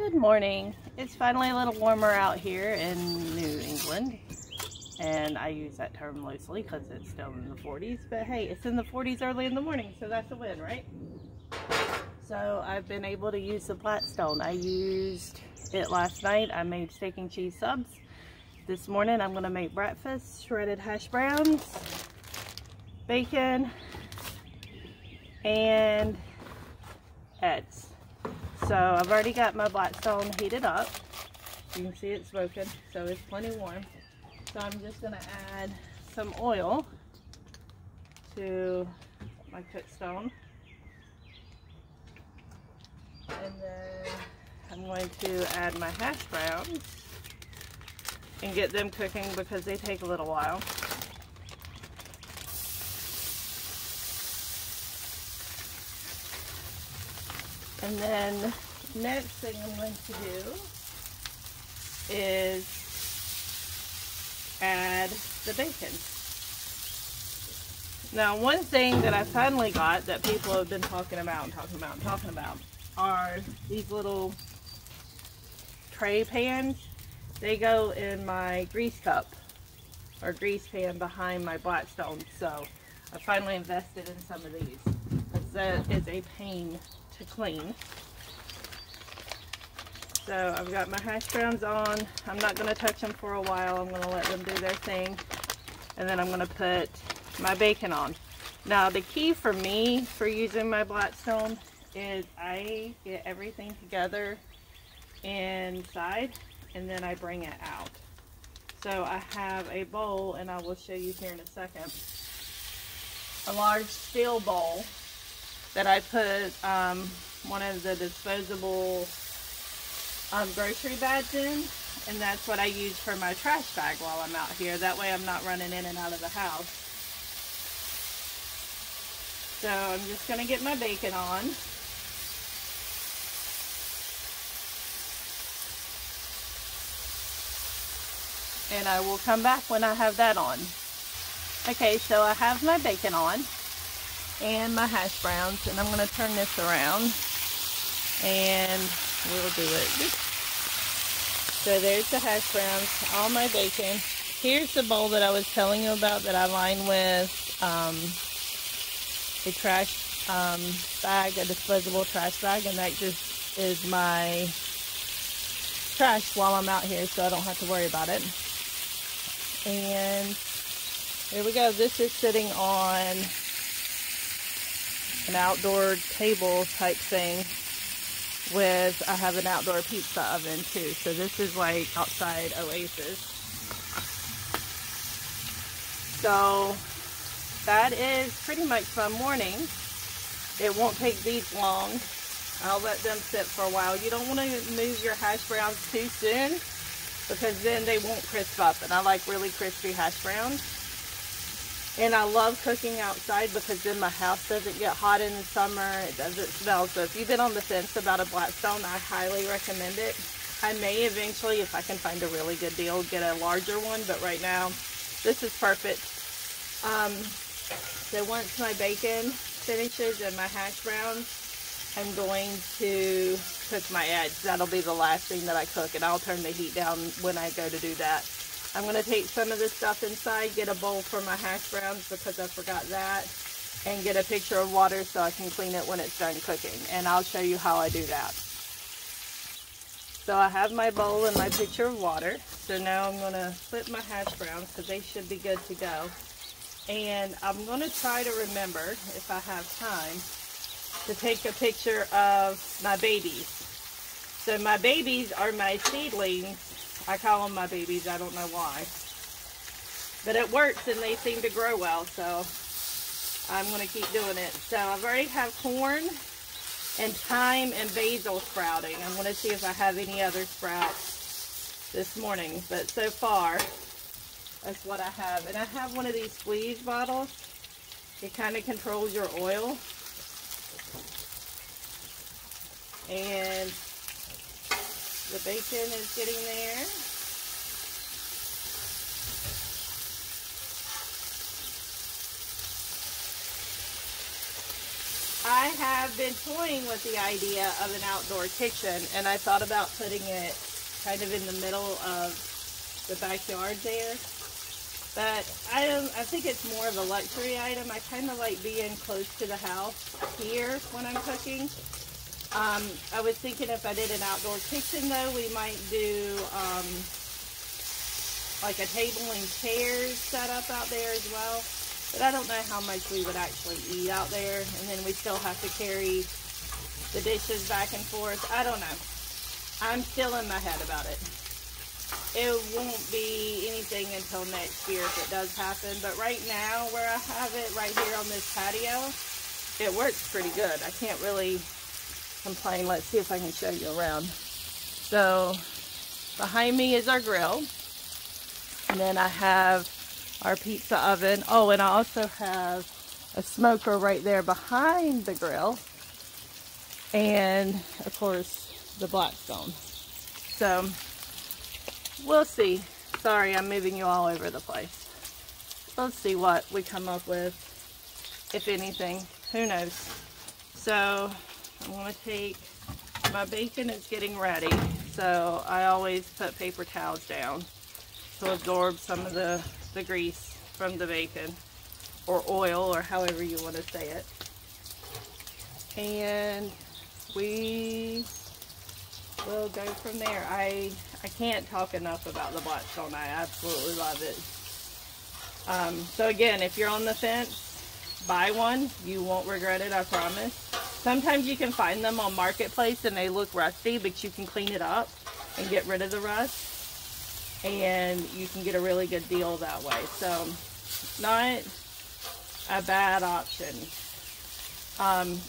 Good morning. It's finally a little warmer out here in New England, and I use that term loosely because it's still in the 40s, but hey, it's in the 40s early in the morning, so that's a win, right? So I've been able to use the blackstone. I used it last night. I made steak and cheese subs. This morning I'm going to make breakfast, shredded hash browns, bacon, and eggs. So I've already got my blackstone heated up. You can see it smoking, so it's plenty warm. So I'm just going to add some oil to my cookstone. And then I'm going to add my hash browns and get them cooking because they take a little while. And then next thing I'm going to do is add the bacon. Now, one thing that I finally got that people have been talking about are these little tray pans. They go in my grease cup or grease pan behind my blackstone. So I finally invested in some of these because that is a pain to clean. So I've got my hash browns on. I'm not going to touch them for a while. I'm going to let them do their thing. And then I'm going to put my bacon on. Now the key for me for using my blackstone is I get everything together inside and then I bring it out. So I have a bowl, and I will show you here in a second, a large steel bowl that I put one of the disposable grocery bags in, and that's what I use for my trash bag while I'm out here. That way I'm not running in and out of the house. So I'm just going to get my bacon on. And I will come back when I have that on. Okay, so I have my bacon on and my hash browns, and I'm going to turn this around and we'll do it. So there's the hash browns, all my bacon. Here's the bowl that I was telling you about that I line with a trash bag, a disposable trash bag, and that just is my trash while I'm out here, so I don't have to worry about it. And there we go. This is sitting on an outdoor table type thing with, I have an outdoor pizza oven too. So this is like outside oasis. So that is pretty much my morning. It won't take these long. I'll let them sit for a while. You don't want to move your hash browns too soon because then they won't crisp up. And I like really crispy hash browns. And I love cooking outside because then my house doesn't get hot in the summer. It doesn't smell. So if you've been on the fence about a blackstone, I highly recommend it. I may eventually, if I can find a really good deal, get a larger one. But right now, this is perfect. So once my bacon finishes and my hash browns, I'm going to cook my eggs. That'll be the last thing that I cook, and I'll turn the heat down when I go to do that. I'm going to take some of this stuff inside, get a bowl for my hash browns because I forgot that, and get a pitcher of water so I can clean it when it's done cooking, and I'll show you how I do that. So I have my bowl and my pitcher of water. So now I'm going to flip my hash browns because they should be good to go. And I'm going to try to remember, if I have time, to take a picture of my babies. So my babies are my seedlings. I call them my babies. I don't know why. But it works and they seem to grow well. So I'm going to keep doing it. So I've already have corn and thyme and basil sprouting. I'm going to see if I have any other sprouts this morning. But so far, that's what I have. And I have one of these squeeze bottles. It kind of controls your oil. And the bacon is getting there. I have been toying with the idea of an outdoor kitchen, and I thought about putting it kind of in the middle of the backyard there. But I think it's more of a luxury item. I kind of like being close to the house here when I'm cooking. I was thinking if I did an outdoor kitchen though, we might do like a table and chairs set up out there as well. But I don't know how much we would actually eat out there, and then we still have to carry the dishes back and forth. I don't know. I'm still in my head about it. It won't be anything until next year if it does happen, but right now where I have it right here on this patio, it works pretty good. I can't really complain. Let's see if I can show you around. So behind me is our grill, and then I have our pizza oven. Oh, and I also have a smoker right there behind the grill, and of course the blackstone. So we'll see. Sorry, I'm moving you all over the place. Let's see what we come up with, if anything. Who knows? So I'm going to take my bacon. Is getting ready, so I always put paper towels down to absorb some of the grease from the bacon, or oil, or however you want to say it. And we will go from there. I can't talk enough about the blackstone. I absolutely love it. So again, if you're on the fence, buy one. You won't regret it, I promise. Sometimes you can find them on Marketplace and they look rusty, but you can clean it up and get rid of the rust, and you can get a really good deal that way. So not a bad option.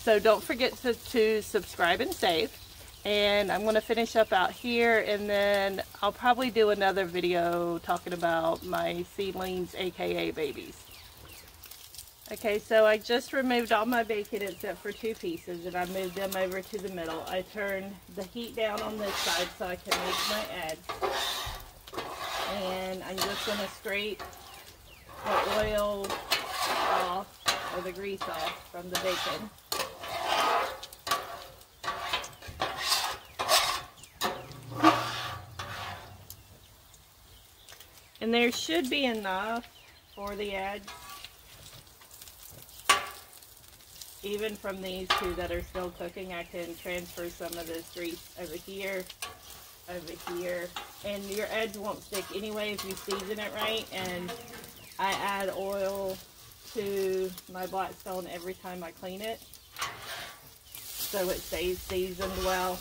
So don't forget to subscribe and save. And I'm going to finish up out here, and then I'll probably do another video talking about my seedlings, aka babies. Okay, so I just removed all my bacon except for 2 pieces, and I moved them over to the middle. I turned the heat down on this side so I can make my eggs. And I'm just going to scrape the oil off, or the grease off from the bacon. And there should be enough for the eggs, even from these 2 that are still cooking. I can transfer some of this grease over here, and your eggs won't stick anyway if you season it right. And I add oil to my blackstone every time I clean it, so it stays seasoned well.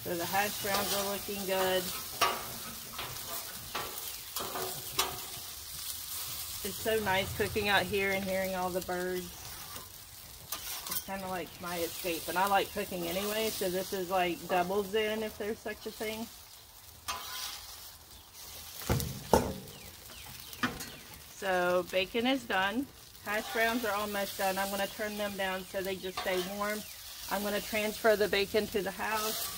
So the hash browns are looking good. It's so nice cooking out here and hearing all the birds. It's kind of like my escape. And I like cooking anyway, so this is like double zen, if there's such a thing. So bacon is done. Hash browns are almost done. I'm going to turn them down so they just stay warm. I'm going to transfer the bacon to the house.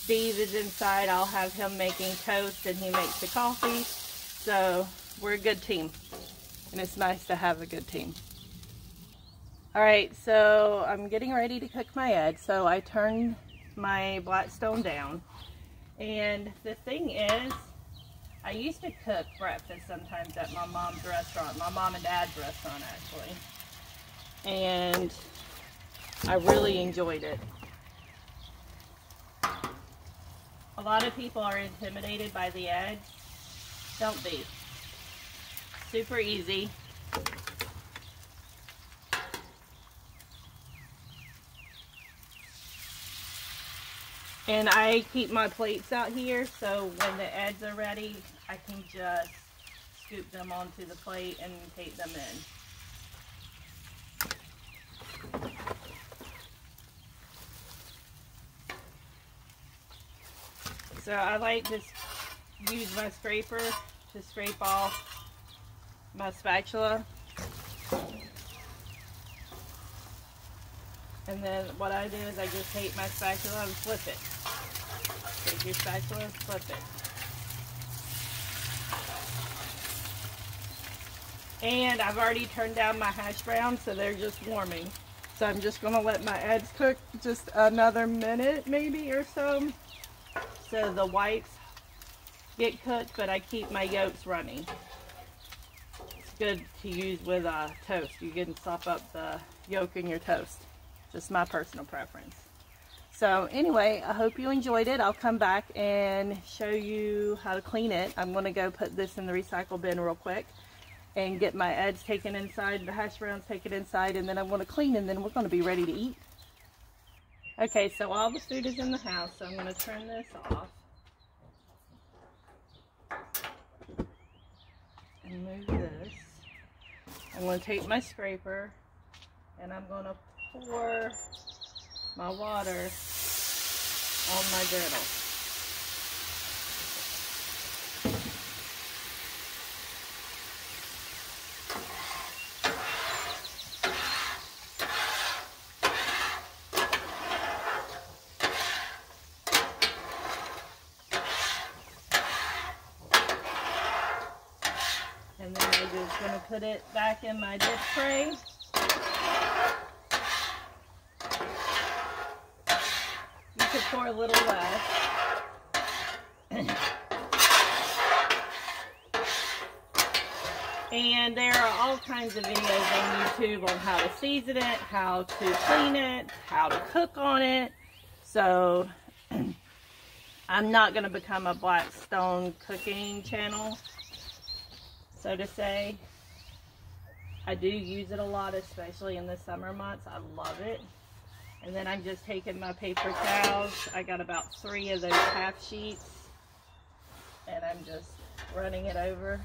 Steve is inside. I'll have him making toast, and he makes the coffee. So we're a good team, and it's nice to have a good team. All right, so I'm getting ready to cook my eggs. So I turned my blackstone down, and the thing is, I used to cook breakfast sometimes at my mom's restaurant, my mom and dad's restaurant actually, and I really enjoyed it. A lot of people are intimidated by the eggs. Don't be. Super easy. And I keep my plates out here, so when the eggs are ready, I can just scoop them onto the plate and take them in. So I like to use my scraper to scrape off my spatula. And then what I do is I just take my spatula and flip it. Take your spatula and flip And I've already turned down my hash browns, so they're just warming. So I'm just gonna let my eggs cook just another minute maybe or so. So the whites get cooked, but I keep my yolks running. It's good to use with toast. You can sop up the yolk in your toast. Just my personal preference. So anyway, I hope you enjoyed it. I'll come back and show you how to clean it. I'm gonna go put this in the recycle bin real quick and get my eggs taken inside, the hash browns taken inside, and then I'm gonna clean, and then we're gonna be ready to eat. Okay, so all the food is in the house, so I'm gonna turn this off. And move this. I'm going to take my scraper and I'm going to pour my water on my griddle. And then I'm just going to put it back in my dip tray. You could pour a little less. And there are all kinds of videos on YouTube on how to season it, how to clean it, how to cook on it. So I'm not going to become a Blackstone cooking channel, so to say. I do use it a lot, especially in the summer months. I love it. And then I'm just taking my paper towels. I got about 3 of those half sheets, and I'm just running it over.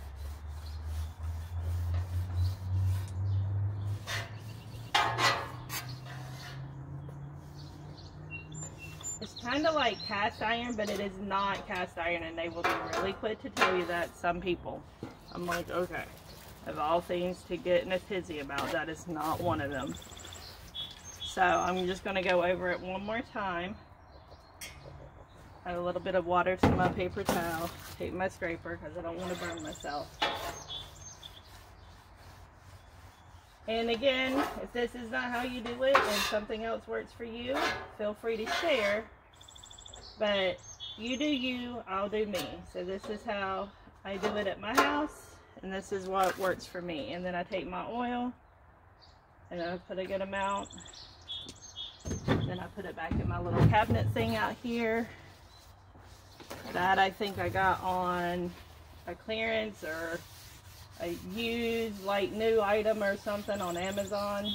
It's kind of like cast iron, but it is not cast iron, and they will be really quick to tell you that, some people. I'm like, okay. Of all things to get in a tizzy about, that is not one of them. So I'm just going to go over it one more time. Add a little bit of water to my paper towel. Take my scraper because I don't want to burn myself. And again, if this is not how you do it and something else works for you, feel free to share. But you do you, I'll do me. So this is how I do it at my house. And this is what works for me. And then I take my oil and I put a good amount. Then I put it back in my little cabinet thing out here. That I think I got on a clearance or a used, like, new item or something on Amazon.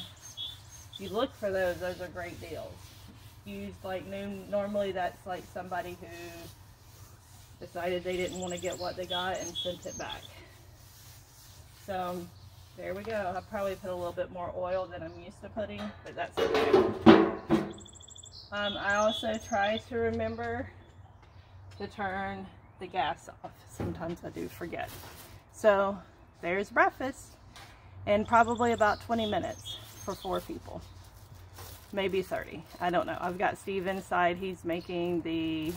You look for those are great deals. Used, like, new, normally that's like somebody who decided they didn't want to get what they got and sent it back. So there we go. I probably put a little bit more oil than I'm used to putting, but that's okay. I also try to remember to turn the gas off. Sometimes I do forget. So there's breakfast in probably about 20 minutes for 4 people. Maybe 30. I don't know. I've got Steve inside. He's making the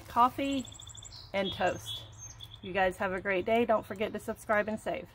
coffee and toast. You guys have a great day. Don't forget to subscribe and save.